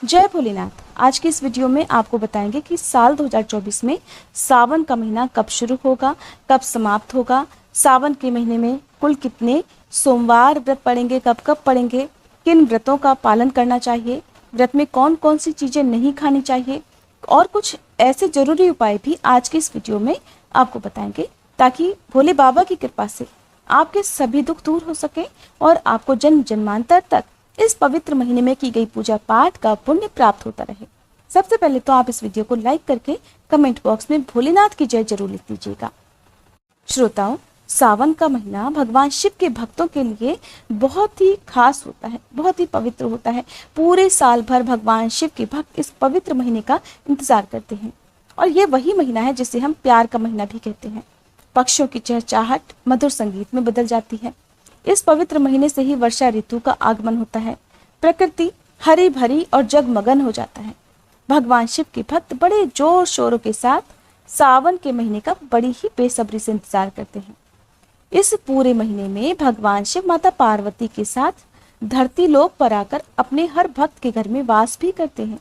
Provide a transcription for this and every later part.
जय भोलेनाथ। आज की इस वीडियो में आपको बताएंगे कि साल 2024 में सावन का महीना कब शुरू होगा, कब समाप्त होगा, सावन के महीने में कुल कितने सोमवार व्रत पड़ेंगे, कब कब पड़ेंगे, किन व्रतों का पालन करना चाहिए, व्रत में कौन कौन सी चीज़ें नहीं खानी चाहिए और कुछ ऐसे जरूरी उपाय भी आज की इस वीडियो में आपको बताएंगे ताकि भोले बाबा की कृपा से आपके सभी दुख दूर हो सके और आपको जन्म जन्मांतर तक इस पवित्र महीने में की गई पूजा पाठ का पुण्य प्राप्त होता रहे। सबसे पहले तो आप इस वीडियो को लाइक करके कमेंट बॉक्स में भोलेनाथ की जय जरूर लिख दीजिएगा। श्रोताओं, सावन का महीना भगवान शिव के भक्तों के लिए बहुत ही खास होता है, बहुत ही पवित्र होता है। पूरे साल भर भगवान शिव के भक्त इस पवित्र महीने का इंतजार करते हैं और ये वही महीना है जिसे हम प्यार का महीना भी कहते हैं। पक्षियों की चहचहाहट मधुर संगीत में बदल जाती है। इस पवित्र महीने से ही वर्षा ऋतु का आगमन होता है। प्रकृति हरी भरी और जगमगन हो जाता है। भगवान शिव के भक्त बड़े जोर शोरों के साथ सावन के महीने का बड़ी ही बेसब्री से इंतजार करते हैं। इस पूरे महीने में भगवान शिव माता पार्वती के साथ धरती लोक पर आकर अपने हर भक्त के घर में वास भी करते हैं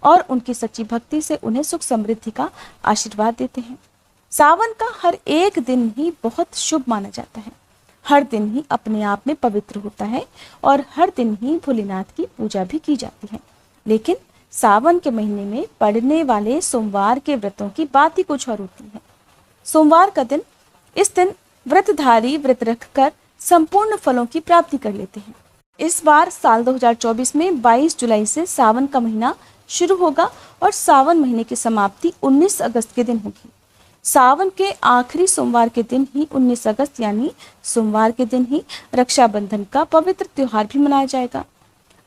और उनकी सच्ची भक्ति से उन्हें सुख समृद्धि का आशीर्वाद देते हैं। सावन का हर एक दिन ही बहुत शुभ माना जाता है। हर दिन ही अपने आप में पवित्र होता है और हर दिन ही भोलेनाथ की पूजा भी की जाती है। लेकिन सावन के महीने में पड़ने वाले सोमवार के व्रतों की बात ही कुछ और होती है। सोमवार का दिन, इस दिन व्रतधारी व्रत रखकर संपूर्ण फलों की प्राप्ति कर लेते हैं। इस बार साल 2024 में 22 जुलाई से सावन का महीना शुरू होगा और सावन महीने की समाप्ति 19 अगस्त के दिन होगी। सावन के आखिरी सोमवार के दिन ही 19 अगस्त यानी सोमवार के दिन ही रक्षाबंधन का पवित्र त्योहार भी मनाया जाएगा।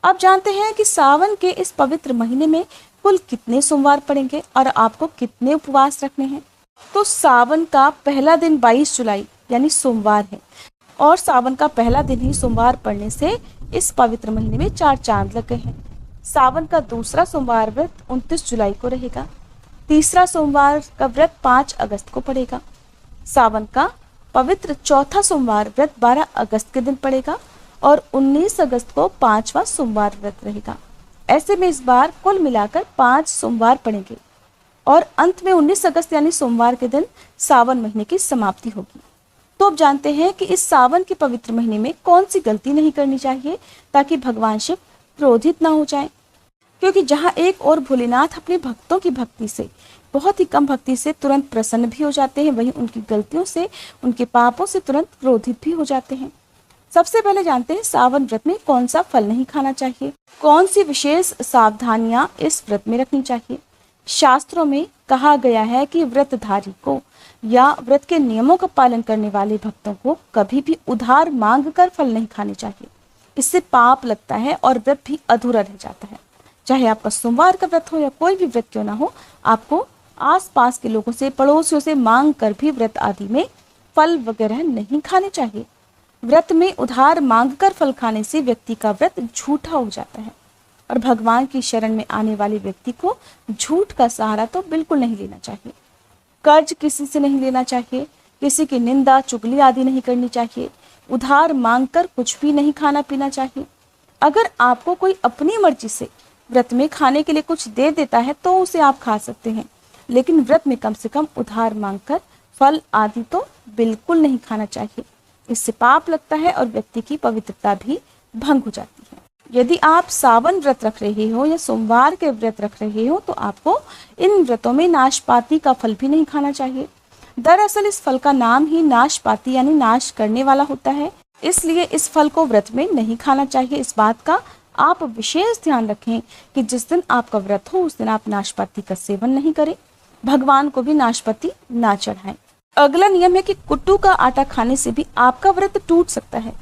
अब जानते हैं कि सावन के इस पवित्र महीने में कुल कितने सोमवार पड़ेंगे और आपको कितने उपवास रखने हैं। तो सावन का पहला दिन 22 जुलाई यानी सोमवार है और सावन का पहला दिन ही सोमवार पड़ने से इस पवित्र महीने में 4 चांद लग गए हैं। सावन का दूसरा सोमवार व्रत 29 जुलाई को रहेगा। तीसरा सोमवार का व्रत 5 अगस्त को पड़ेगा। सावन का पवित्र चौथा सोमवार व्रत 12 अगस्त के दिन पड़ेगा और 19 अगस्त को 5वां सोमवार व्रत रहेगा। ऐसे में इस बार कुल मिलाकर 5 सोमवार पड़ेंगे और अंत में 19 अगस्त यानी सोमवार के दिन सावन महीने की समाप्ति होगी। तो अब जानते हैं कि इस सावन के पवित्र महीने में कौन सी गलती नहीं करनी चाहिए ताकि भगवान शिव क्रोधित ना हो जाएं। क्योंकि जहाँ एक और भोलेनाथ अपने भक्तों की भक्ति से, बहुत ही कम भक्ति से तुरंत प्रसन्न भी हो जाते हैं, वहीं उनकी गलतियों से, उनके पापों से तुरंत क्रोधित भी हो जाते हैं। सबसे पहले जानते हैं सावन व्रत में कौन सा फल नहीं खाना चाहिए, कौन सी विशेष सावधानियां इस व्रत में रखनी चाहिए। शास्त्रों में कहा गया है कि व्रतधारी को या व्रत के नियमों का पालन करने वाले भक्तों को कभी भी उधार मांग कर फल नहीं खाने चाहिए। इससे पाप लगता है और व्रत भी अधूरा रह जाता है। चाहे आपका सोमवार का व्रत हो या कोई भी व्रत क्यों ना हो, आपको आसपास के लोगों से, पड़ोसियों से मांग कर भी व्रत आदि में फल वगैरह नहीं खाने चाहिए। व्रत में उधार मांगकर फल खाने से व्यक्ति का व्रत झूठा हो जाता है और भगवान की शरण में आने वाले व्यक्ति को झूठ का सहारा तो बिल्कुल नहीं लेना चाहिए। कर्ज किसी से नहीं लेना चाहिए, किसी की निंदा चुगली आदि नहीं करनी चाहिए, उधार मांगकर कुछ भी नहीं खाना पीना चाहिए। अगर आपको कोई अपनी मर्जी से व्रत में खाने के लिए कुछ दे देता है तो उसे आप खा सकते हैं, लेकिन व्रत में कम से कम उधार मांगकर फल आदि तो बिल्कुल नहीं खाना चाहिए। इससे पाप लगता है और व्यक्ति की पवित्रता भी भंग हो जाती है। यदि आप सावन व्रत रख रहे हो या सोमवार के व्रत रख रहे हो तो आपको इन व्रतों में नाशपाती का फल भी नहीं खाना चाहिए। दरअसल इस फल का नाम ही नाशपाती यानी नाश करने वाला होता है, इसलिए इस फल को व्रत में नहीं खाना चाहिए। इस बात का आप विशेष ध्यान रखें कि जिस दिन आपका व्रत हो उस दिन आप नाशपाती का सेवन नहीं करें, भगवान को भी नाशपाती ना चढ़ाएं। अगला नियम है कि कुट्टू का आटा खाने से भी आपका व्रत टूट सकता है।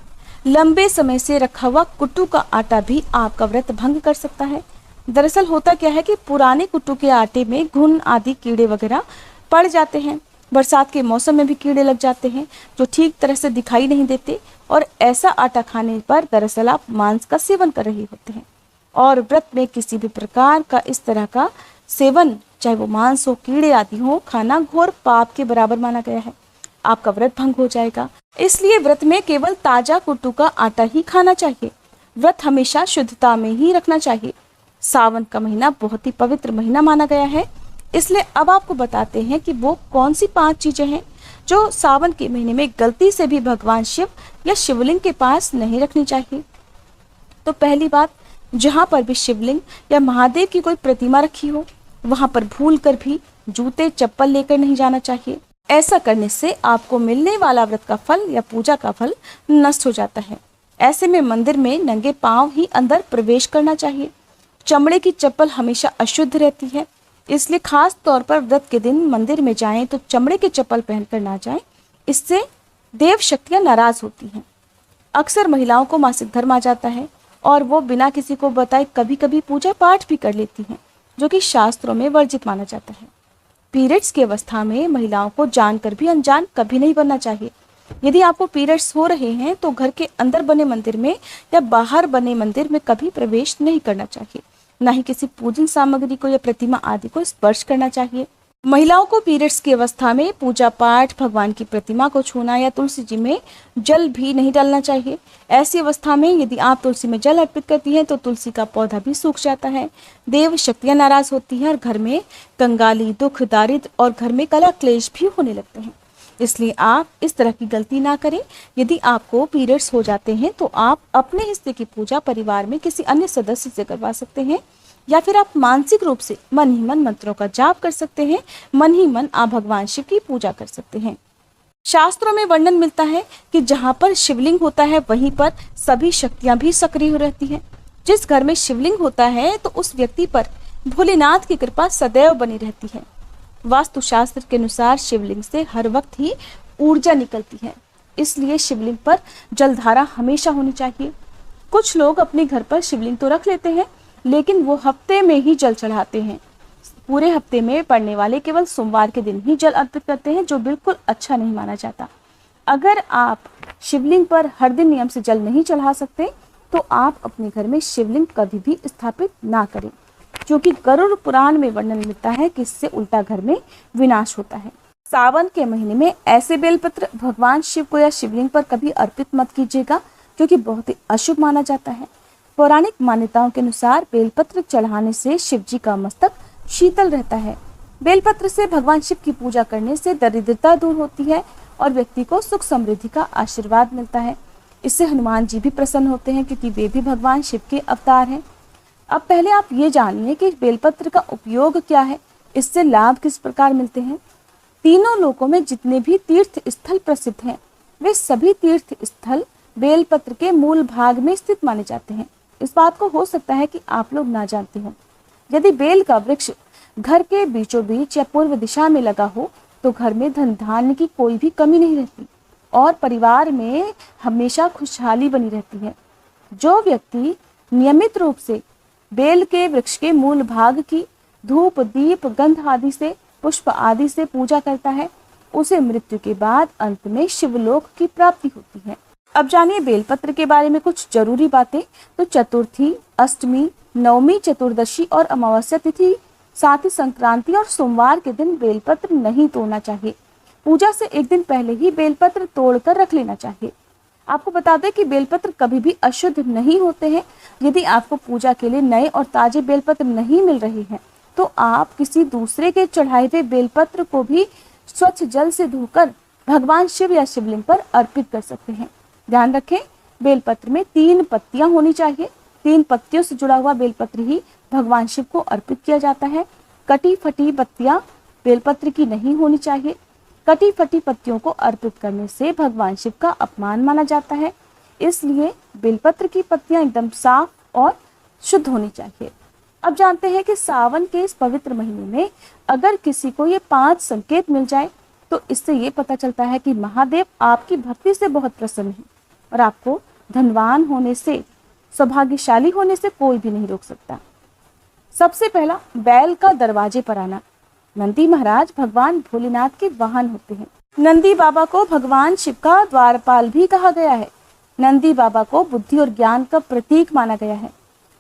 लंबे समय से रखा हुआ कुट्टू का आटा भी आपका व्रत भंग कर सकता है। दरअसल होता क्या है कि पुराने कुट्टू के आटे में घुन आदि कीड़े वगैरह पड़ जाते हैं। बरसात के मौसम में भी कीड़े लग जाते हैं जो ठीक तरह से दिखाई नहीं देते और ऐसा आटा खाने पर दरअसल आप मांस का सेवन कर रहे होते हैं और व्रत में किसी भी प्रकार का इस तरह का सेवन, चाहे वो मांस हो, कीड़े आदि हो, खाना घोर पाप के बराबर माना गया है। आपका व्रत भंग हो जाएगा। इसलिए व्रत में केवल ताजा कुट्टू का आटा ही खाना चाहिए। व्रत हमेशा शुद्धता में ही रखना चाहिए। सावन का महीना बहुत ही पवित्र महीना माना गया है। इसलिए अब आपको बताते हैं कि वो कौन सी 5 चीजें हैं जो सावन के महीने में गलती से भी भगवान शिव या शिवलिंग के पास नहीं रखनी चाहिए। तो पहली बात, जहाँ पर भी शिवलिंग या महादेव की कोई प्रतिमा रखी हो वहां पर भूल कर भी जूते चप्पल लेकर नहीं जाना चाहिए। ऐसा करने से आपको मिलने वाला व्रत का फल या पूजा का फल नष्ट हो जाता है। ऐसे में मंदिर में नंगे पांव ही अंदर प्रवेश करना चाहिए। चमड़े की चप्पल हमेशा अशुद्ध रहती है, इसलिए खास तौर पर व्रत के दिन मंदिर में जाएं तो चमड़े की चप्पल पहनकर ना जाएं। इससे देव शक्तियां नाराज होती हैं। अक्सर महिलाओं को मासिक धर्म आ जाता है और वो बिना किसी को बताए कभी कभी पूजा पाठ भी कर लेती हैं, जो कि शास्त्रों में वर्जित माना जाता है। पीरियड्स की अवस्था में महिलाओं को जानकर भी अनजान कभी नहीं बनना चाहिए। यदि आपको पीरियड्स हो रहे हैं तो घर के अंदर बने मंदिर में या बाहर बने मंदिर में कभी प्रवेश नहीं करना चाहिए। न ही किसी पूजन सामग्री को या प्रतिमा आदि को स्पर्श करना चाहिए। महिलाओं को पीरियड्स की अवस्था में पूजा पाठ, भगवान की प्रतिमा को छूना या तुलसी जी में जल भी नहीं डालना चाहिए। ऐसी अवस्था में यदि आप तुलसी में जल अर्पित करती हैं तो तुलसी का पौधा भी सूख जाता है, देव शक्तियां नाराज होती हैं और घर में कंगाली, दुख, दारिद्र और घर में कलह क्लेश भी होने लगते हैं। इसलिए आप इस तरह की गलती ना करें। यदि आपको पीरियड्स हो जाते हैं तो आप अपने हिस्से की पूजा परिवार में किसी अन्य सदस्य से करवा सकते हैं, या फिर आप मानसिक रूप से मन ही मन मंत्रों का जाप कर सकते हैं। मन ही मन आप भगवान शिव की पूजा कर सकते हैं। शास्त्रों में वर्णन मिलता है कि जहाँ पर शिवलिंग होता है वहीं पर सभी शक्तियां भी सक्रिय रहती हैं। जिस घर में शिवलिंग होता है तो उस व्यक्ति पर भोलेनाथ की कृपा सदैव बनी रहती है। वास्तुशास्त्र के अनुसार शिवलिंग से हर वक्त ही ऊर्जा निकलती है, इसलिए शिवलिंग पर जलधारा हमेशा होनी चाहिए। कुछ लोग अपने घर पर शिवलिंग तो रख लेते हैं, लेकिन वो हफ्ते में ही जल चढ़ाते हैं। पूरे हफ्ते में पड़ने वाले केवल सोमवार के दिन ही जल अर्पित करते हैं, जो बिल्कुल अच्छा नहीं माना जाता। अगर आप शिवलिंग पर हर दिन नियम से जल नहीं चढ़ा सकते तो आप अपने घर में शिवलिंग कभी भी स्थापित ना करें, क्योंकि गरुड़ पुराण में वर्णन मिलता है कि इससे उल्टा घर में विनाश होता है। सावन के महीने में ऐसे बेलपत्र भगवान शिव को या शिवलिंग पर कभी अर्पित मत कीजिएगा, क्योंकि बहुत ही अशुभ माना जाता है। पौराणिक मान्यताओं के अनुसार बेलपत्र चढ़ाने से शिव जी का मस्तक शीतल रहता है। बेलपत्र से भगवान शिव की पूजा करने से दरिद्रता दूर होती है और व्यक्ति को सुख समृद्धि का आशीर्वाद मिलता है। इससे हनुमान जी भी प्रसन्न होते हैं, क्योंकि वे भी भगवान शिव के अवतार हैं। अब पहले आप ये जानिए कि बेलपत्र का उपयोग क्या है, इससे लाभ किस प्रकार मिलते हैं। तीनों लोकों में जितने भी तीर्थ स्थल प्रसिद्ध हैं, वे सभी तीर्थ स्थल बेलपत्र के मूल भाग में स्थित माने जाते हैं। इस बात को हो सकता है कि आप लोग ना जानते हो। यदि बेल का वृक्ष घर के बीचों बीच या पूर्व दिशा में लगा हो तो घर में धन धान्य की कोई भी कमी नहीं रहती और परिवार में हमेशा खुशहाली बनी रहती है। जो व्यक्ति नियमित रूप से बेल के वृक्ष के मूल भाग की धूप, दीप, गंध आदि से, पुष्प आदि से पूजा करता है, उसे मृत्यु के बाद अंत में शिवलोक की प्राप्ति होती है। अब जानिए बेलपत्र के बारे में कुछ जरूरी बातें। तो चतुर्थी, अष्टमी, नवमी, चतुर्दशी और अमावस्या तिथि, साथ ही संक्रांति और सोमवार के दिन बेलपत्र नहीं तोड़ना चाहिए। पूजा से एक दिन पहले ही बेलपत्र तोड़कर रख लेना चाहिए। आपको बता दें कि बेलपत्र कभी भी अशुद्ध नहीं होते हैं। यदि आपको पूजा के लिए नए और ताजे बेलपत्र नहीं मिल रहे हैं तो आप किसी दूसरे के चढ़ाए हुए बेलपत्र को भी स्वच्छ जल से धोकर भगवान शिव या शिवलिंग पर अर्पित कर सकते हैं। ध्यान रखें, बेलपत्र में 3 पत्तियां होनी चाहिए। 3 पत्तियों से जुड़ा हुआ बेलपत्र ही भगवान शिव को अर्पित किया जाता है। कटी फटी पत्तियां बेलपत्र की नहीं होनी चाहिए। कटी फटी पत्तियों को अर्पित करने से भगवान शिव का अपमान माना जाता है, इसलिए बेलपत्र की पत्तियां एकदम साफ और शुद्ध होनी चाहिए। अब जानते हैं कि सावन के इस पवित्र महीने में अगर किसी को ये 5 संकेत मिल जाए तो इससे ये पता चलता है कि महादेव आपकी भक्ति से बहुत प्रसन्न है और आपको धनवान होने से, सौभाग्यशाली होने से कोई भी नहीं रोक सकता। सबसे पहला, बैल का दरवाजे पर आना। नंदी महाराज भगवान भोलेनाथ के वाहन होते हैं। नंदी बाबा को भगवान शिव का द्वारपाल भी कहा गया है। नंदी बाबा को बुद्धि और ज्ञान का प्रतीक माना गया है।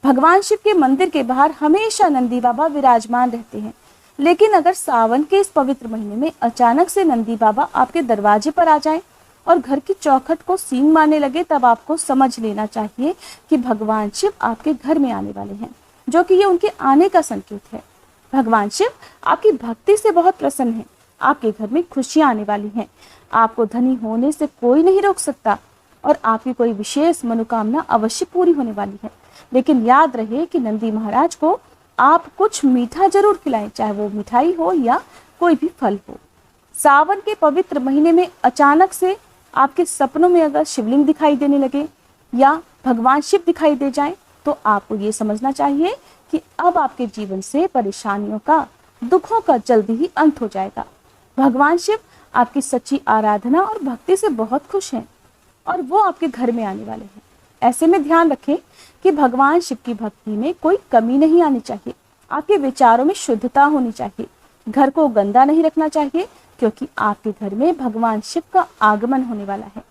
भगवान शिव के मंदिर के बाहर हमेशा नंदी बाबा विराजमान रहते हैं। लेकिन अगर सावन के इस पवित्र महीने में अचानक से नंदी बाबा आपके दरवाजे पर आ जाएं और घर की चौखट को सींग मारने लगे, तब आपको समझ लेना चाहिए कि भगवान शिव आपके घर में आने वाले हैं। जो कि ये उनके आने का संकेत है। भगवान शिव आपकी भक्ति से बहुत प्रसन्न है। आपके घर में खुशियां आने वाली हैं। आपको धनी होने से कोई नहीं रोक सकता और आपकी कोई विशेष मनोकामना अवश्य पूरी होने वाली है। लेकिन याद रहे कि नंदी महाराज को आप कुछ मीठा जरूर खिलाएं, चाहे वो मिठाई हो या कोई भी फल हो। सावन के पवित्र महीने में अचानक से आपके सपनों में अगर शिवलिंग दिखाई देने लगे या भगवान शिव दिखाई दे जाएं, तो आपको ये समझना चाहिए कि अब आपके जीवन से परेशानियों का, दुखों का जल्दी ही अंत हो जाएगा। भगवान शिव आपकी सच्ची आराधना और भक्ति से बहुत खुश हैं और वो आपके घर में आने वाले हैं। ऐसे में ध्यान रखें कि भगवान शिव की भक्ति में कोई कमी नहीं आनी चाहिए। आपके विचारों में शुद्धता होनी चाहिए। घर को गंदा नहीं रखना चाहिए, क्योंकि आपके घर में भगवान शिव का आगमन होने वाला है।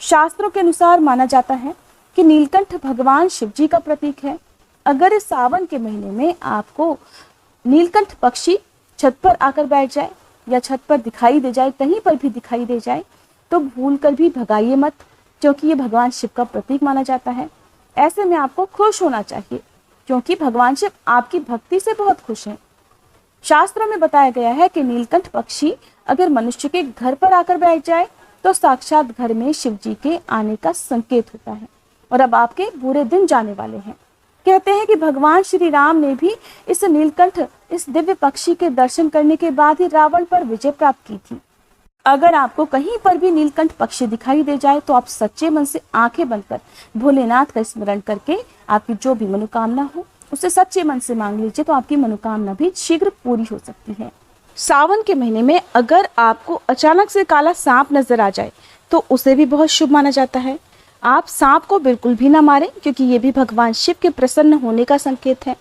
शास्त्रों के अनुसार माना जाता है कि नीलकंठ भगवान शिव जी का प्रतीक है। अगर इस सावन के महीने में आपको नीलकंठ पक्षी छत पर आकर बैठ जाए या छत पर दिखाई दे जाए, कहीं पर भी दिखाई दे जाए, तो भूल कर भी भगाइए मत, क्योंकि ये भगवान शिव का प्रतीक माना जाता है। ऐसे में आपको खुश होना चाहिए, क्योंकि भगवान शिव आपकी भक्ति से बहुत खुश हैं। शास्त्रों में बताया गया है कि नीलकंठ पक्षी अगर मनुष्य के घर पर आकर बैठ जाए तो साक्षात घर में शिव जी के आने का संकेत होता है और अब आपके बुरे दिन जाने वाले हैं। कहते हैं कि भगवान श्री राम ने भी इस नीलकंठ, इस दिव्य पक्षी के दर्शन करने के बाद ही रावण पर विजय प्राप्त की थी। अगर आपको कहीं पर भी नीलकंठ पक्षी दिखाई दे जाए तो आप सच्चे मन से आंखें बंद कर भोलेनाथ का स्मरण करके आपकी जो भी मनोकामना हो उसे सच्चे मन से मांग लीजिए, तो आपकी मनोकामना भी शीघ्र पूरी हो सकती है। सावन के महीने में अगर आपको अचानक से काला सांप नजर आ जाए तो उसे भी बहुत शुभ माना जाता है। आप सांप को बिल्कुल भी ना मारें, क्योंकि ये भी भगवान शिव के प्रसन्न होने का संकेत है।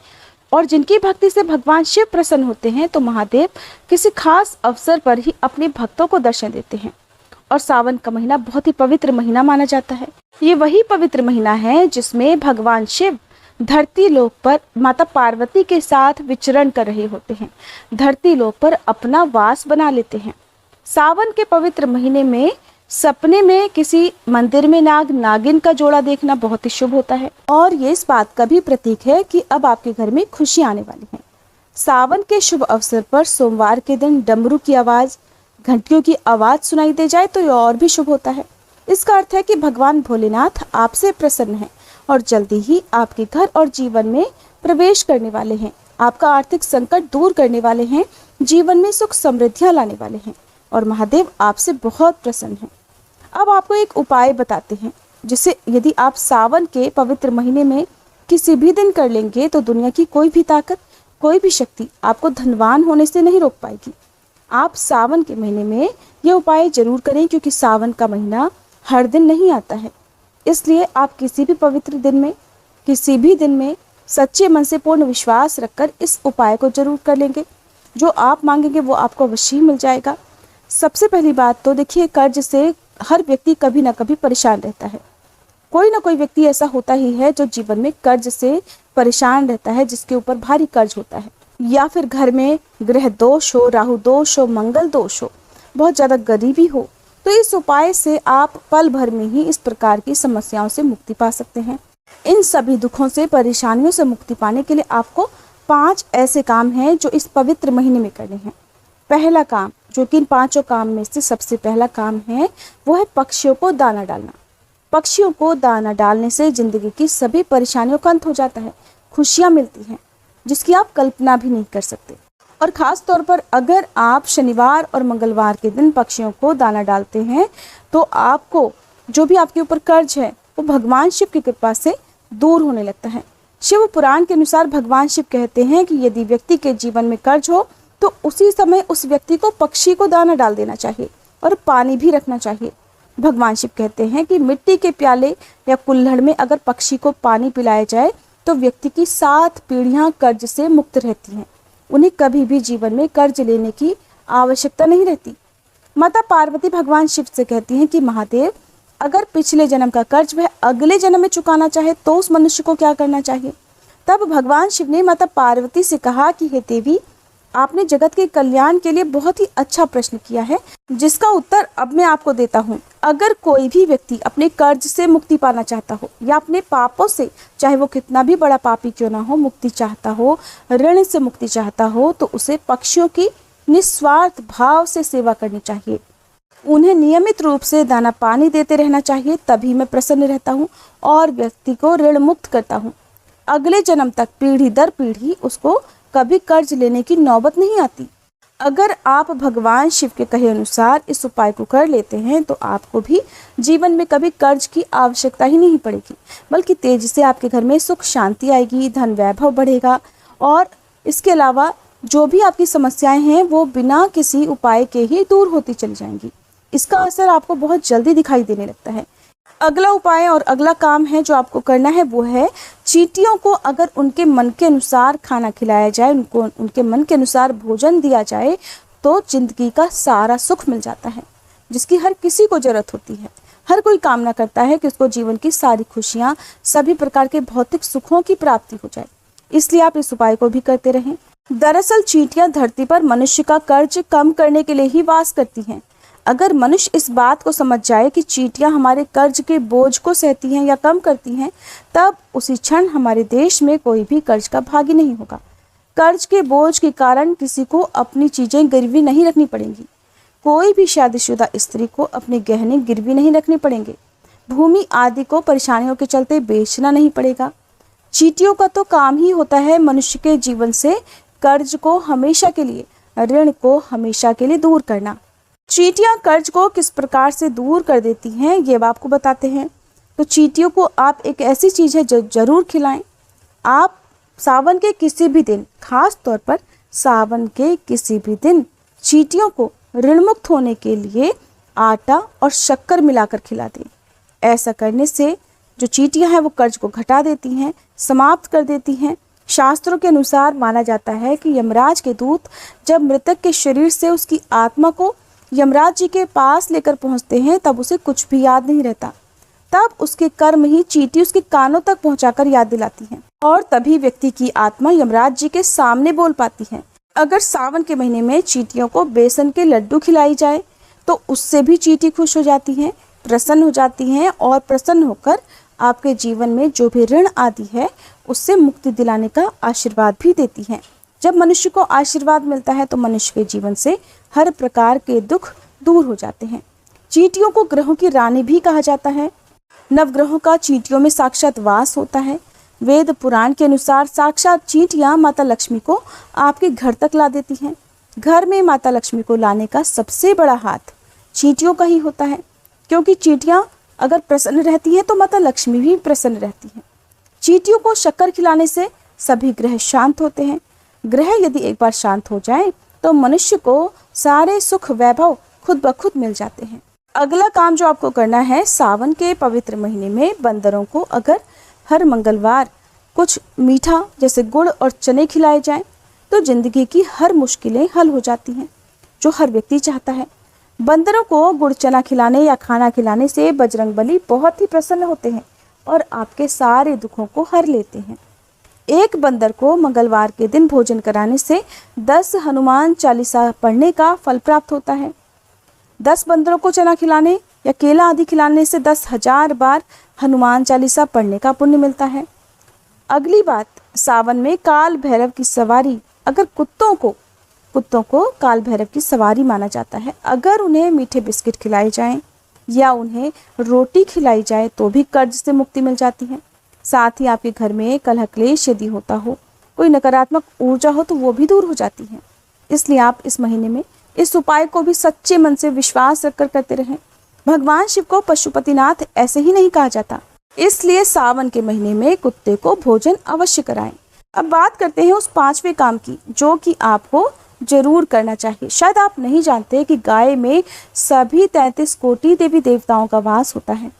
और जिनकी भक्ति से भगवान शिव प्रसन्न होते हैं तो महादेव किसी खास अवसर पर ही अपने भक्तों को दर्शन देते हैं। और सावन का महीना बहुत ही पवित्र महीना माना जाता है। ये वही पवित्र महीना है जिसमें भगवान शिव धरती लोक पर माता पार्वती के साथ विचरण कर रहे होते हैं, धरती लोक पर अपना वास बना लेते हैं। सावन के पवित्र महीने में सपने में किसी मंदिर में नाग नागिन का जोड़ा देखना बहुत ही शुभ होता है और ये इस बात का भी प्रतीक है कि अब आपके घर में खुशी आने वाली है। सावन के शुभ अवसर पर सोमवार के दिन डमरू की आवाज, घंटियों की आवाज सुनाई दे जाए तो यह और भी शुभ होता है। इसका अर्थ है कि भगवान भोलेनाथ आपसे प्रसन्न हैं और जल्दी ही आपके घर और जीवन में प्रवेश करने वाले हैं। आपका आर्थिक संकट दूर करने वाले हैं, जीवन में सुख समृद्धियां लाने वाले हैं और महादेव आपसे बहुत प्रसन्न हैं। अब आपको एक उपाय बताते हैं जिसे यदि आप सावन के पवित्र महीने में किसी भी दिन कर लेंगे तो दुनिया की कोई भी ताकत, कोई भी शक्ति आपको धनवान होने से नहीं रोक पाएगी। आप सावन के महीने में ये उपाय जरूर करें, क्योंकि सावन का महीना हर दिन नहीं आता है। इसलिए आप किसी भी पवित्र दिन में, किसी भी दिन में सच्चे मन से पूर्ण विश्वास रखकर इस उपाय को जरूर कर लेंगे। जो आप मांगेंगे वो आपको अवश्य ही मिल जाएगा। सबसे पहली बात तो देखिए, कर्ज से हर व्यक्ति कभी ना कभी परेशान रहता है। कोई ना कोई व्यक्ति ऐसा होता ही है जो जीवन में कर्ज से परेशान रहता है, जिसके ऊपर भारी कर्ज होता है, या फिर घर में ग्रह दोष हो, राहु दोष हो, मंगल दोष हो, बहुत ज्यादा गरीबी हो। तो इस उपाय से आप पल भर में ही इस प्रकार की समस्याओं से मुक्ति पा सकते हैं। इन सभी दुखों से, परेशानियों से मुक्ति पाने के लिए आपको 5 ऐसे काम हैं जो इस पवित्र महीने में करने हैं। पहला काम, जो कि इन 5 काम में से सबसे पहला काम है, वो है पक्षियों को दाना डालना। पक्षियों को दाना डालने से जिंदगी की सभी परेशानियों का अंत हो जाता है, खुशियां मिलती हैं जिसकी आप कल्पना भी नहीं कर सकते। और ख़ास तौर पर अगर आप शनिवार और मंगलवार के दिन पक्षियों को दाना डालते हैं तो आपको जो भी आपके ऊपर कर्ज है वो भगवान शिव की कृपा से दूर होने लगता है। शिव पुराण के अनुसार भगवान शिव कहते हैं कि यदि व्यक्ति के जीवन में कर्ज हो तो उसी समय उस व्यक्ति को पक्षी को दाना डाल देना चाहिए और पानी भी रखना चाहिए। भगवान शिव कहते हैं कि मिट्टी के प्याले या कुल्हड़ में अगर पक्षी को पानी पिलाया जाए तो व्यक्ति की 7 पीढ़ियां कर्ज से मुक्त रहती हैं। उन्हें कभी भी जीवन में कर्ज लेने की आवश्यकता नहीं रहती। माता पार्वती भगवान शिव से कहती हैं कि महादेव, अगर पिछले जन्म का कर्ज वह अगले जन्म में चुकाना चाहे तो उस मनुष्य को क्या करना चाहिए। तब भगवान शिव ने माता पार्वती से कहा कि हे देवी, आपने जगत के कल्याण के लिए बहुत ही अच्छा प्रश्न किया है, जिसका उत्तर अब मैं आपको देता हूँ। अगर कोई भी व्यक्ति अपने कर्ज से मुक्ति पाना चाहता हो या अपने पापों से, चाहे वो कितना भी बड़ा पापी क्यों ना हो, मुक्ति चाहता हो, ऋण से मुक्ति चाहता हो, तो उसे पक्षियों की निस्वार्थ भाव से सेवा करनी चाहिए। उन्हें नियमित रूप से दाना पानी देते रहना चाहिए, तभी मैं प्रसन्न रहता हूँ और व्यक्ति को ऋण मुक्त करता हूँ। अगले जन्म तक पीढ़ी दर पीढ़ी उसको कभी कर्ज लेने की नौबत नहीं आती। अगर आप भगवान शिव के कहे अनुसार इस उपाय को कर लेते हैं तो आपको भी जीवन में कभी कर्ज की आवश्यकता ही नहीं पड़ेगी, बल्कि तेजी से आपके घर में सुख शांति आएगी, धन वैभव बढ़ेगा और इसके अलावा जो भी आपकी समस्याएं हैं वो बिना किसी उपाय के ही दूर होती चली जाएंगी। इसका असर आपको बहुत जल्दी दिखाई देने लगता है। अगला उपाय और अगला काम है जो आपको करना है वो है, चींटियों को अगर उनके मन के अनुसार खाना खिलाया जाए, उनको उनके मन के अनुसार भोजन दिया जाए तो जिंदगी का सारा सुख मिल जाता है, जिसकी हर किसी को जरूरत होती है। हर कोई कामना करता है कि उसको जीवन की सारी खुशियाँ, सभी प्रकार के भौतिक सुखों की प्राप्ति हो जाए। इसलिए आप इस उपाय को भी करते रहें। दरअसल चींटियां धरती पर मनुष्य का कर्ज कम करने के लिए ही वास करती हैं। अगर मनुष्य इस बात को समझ जाए कि चींटियां हमारे कर्ज के बोझ को सहती हैं या कम करती हैं, तब उसी क्षण हमारे देश में कोई भी कर्ज का भागी नहीं होगा। कर्ज के बोझ के कारण किसी को अपनी चीजें गिरवी नहीं रखनी पड़ेंगी। कोई भी शादीशुदा स्त्री को अपने गहने गिरवी नहीं रखने पड़ेंगे। भूमि आदि को परेशानियों के चलते बेचना नहीं पड़ेगा। चींटियों का तो काम ही होता है मनुष्य के जीवन से कर्ज को हमेशा के लिए, ऋण को हमेशा के लिए दूर करना। चींटियां कर्ज को किस प्रकार से दूर कर देती हैं ये अब आपको बताते हैं। तो चींटियों को आप एक ऐसी चीज़ है जो जरूर खिलाएं। आप सावन के किसी भी दिन, खास तौर पर सावन के किसी भी दिन, चींटियों को ऋण मुक्त होने के लिए आटा और शक्कर मिलाकर खिला दें। ऐसा करने से जो चींटियां हैं वो कर्ज को घटा देती हैं, समाप्त कर देती हैं। शास्त्रों के अनुसार माना जाता है कि यमराज के दूत जब मृतक के शरीर से उसकी आत्मा को यमराज जी के पास लेकर पहुंचते हैं तब उसे कुछ भी याद नहीं रहता। तब उसके कर्म ही चींटी उसके कानों तक पहुंचाकर याद दिलाती हैं और तभी व्यक्ति की आत्मा यमराज जी के सामने बोल पाती है। अगर सावन के महीने में चींटियों को बेसन के लड्डू खिलाई जाए तो उससे भी चींटी खुश हो जाती हैं, प्रसन्न हो जाती हैं और प्रसन्न होकर आपके जीवन में जो भी ऋण आदि है उससे मुक्ति दिलाने का आशीर्वाद भी देती हैं। जब मनुष्य को आशीर्वाद मिलता है तो मनुष्य के जीवन से हर प्रकार के दुख दूर हो जाते हैं। चींटियों को ग्रहों की रानी भी कहा जाता है। नवग्रहों का चींटियों में साक्षात वास होता है। वेद पुराण के अनुसार साक्षात चींटियां माता लक्ष्मी को आपके घर तक ला देती हैं। घर में माता लक्ष्मी को लाने का सबसे बड़ा हाथ चींटियों का ही होता है, क्योंकि चींटियां अगर प्रसन्न रहती हैं तो माता लक्ष्मी भी प्रसन्न रहती हैं। चींटियों को शक्कर खिलाने से सभी ग्रह शांत होते हैं। ग्रह यदि एक बार शांत हो जाए तो मनुष्य को सारे सुख वैभव खुद ब खुद मिल जाते हैं। अगला काम जो आपको करना है, सावन के पवित्र महीने में बंदरों को अगर हर मंगलवार कुछ मीठा जैसे गुड़ और चने खिलाए जाएं तो जिंदगी की हर मुश्किलें हल हो जाती हैं, जो हर व्यक्ति चाहता है। बंदरों को गुड़ चना खिलाने या खाना खिलाने से बजरंगबली बहुत ही प्रसन्न होते हैं और आपके सारे दुखों को हर लेते हैं। एक बंदर को मंगलवार के दिन भोजन कराने से 10 हनुमान चालीसा पढ़ने का फल प्राप्त होता है। 10 बंदरों को चना खिलाने या केला आदि खिलाने से 10,000 बार हनुमान चालीसा पढ़ने का पुण्य मिलता है। अगली बात, सावन में काल भैरव की सवारी, अगर कुत्तों को काल भैरव की सवारी माना जाता है। अगर उन्हें मीठे बिस्किट खिलाए जाएं या उन्हें रोटी खिलाई जाए तो भी कर्ज से मुक्ति मिल जाती है। साथ ही आपके घर में कलह क्लेश यदि होता हो, कोई नकारात्मक ऊर्जा हो तो वो भी दूर हो जाती है। इसलिए आप इस महीने में इस उपाय को भी सच्चे मन से विश्वास रखकर करते रहें। भगवान शिव को पशुपतिनाथ ऐसे ही नहीं कहा जाता, इसलिए सावन के महीने में कुत्ते को भोजन अवश्य कराएं। अब बात करते हैं उस 5वें काम की जो कि आपको जरूर करना चाहिए। शायद आप नहीं जानते कि गाय में सभी 33 कोटि देवी देवताओं का वास होता है।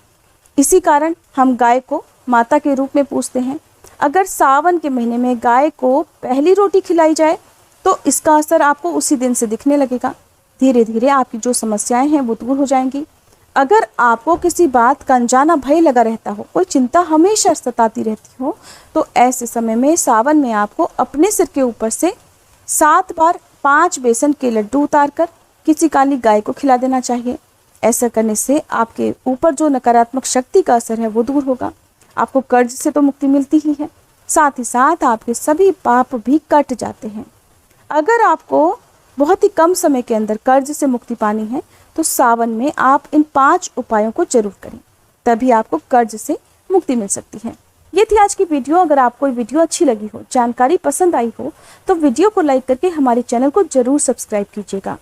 इसी कारण हम गाय को माता के रूप में पूजते हैं। अगर सावन के महीने में गाय को पहली रोटी खिलाई जाए तो इसका असर आपको उसी दिन से दिखने लगेगा। धीरे धीरे आपकी जो समस्याएं हैं वो दूर हो जाएंगी। अगर आपको किसी बात का अनजाना भय लगा रहता हो, कोई चिंता हमेशा सताती रहती हो, तो ऐसे समय में सावन में आपको अपने सिर के ऊपर से 7 बार 5 बेसन के लड्डू उतारकर किसी काली गाय को खिला देना चाहिए। ऐसा करने से आपके ऊपर जो नकारात्मक शक्ति का असर है वो दूर होगा। आपको कर्ज से तो मुक्ति मिलती ही है, साथ ही साथ आपके सभी पाप भी कट जाते हैं। अगर आपको बहुत ही कम समय के अंदर कर्ज से मुक्ति पानी है तो सावन में आप इन 5 उपायों को जरूर करें, तभी आपको कर्ज से मुक्ति मिल सकती है। ये थी आज की वीडियो। अगर आपको ये वीडियो अच्छी लगी हो, जानकारी पसंद आई हो, तो वीडियो को लाइक करके हमारे चैनल को जरूर सब्सक्राइब कीजिएगा।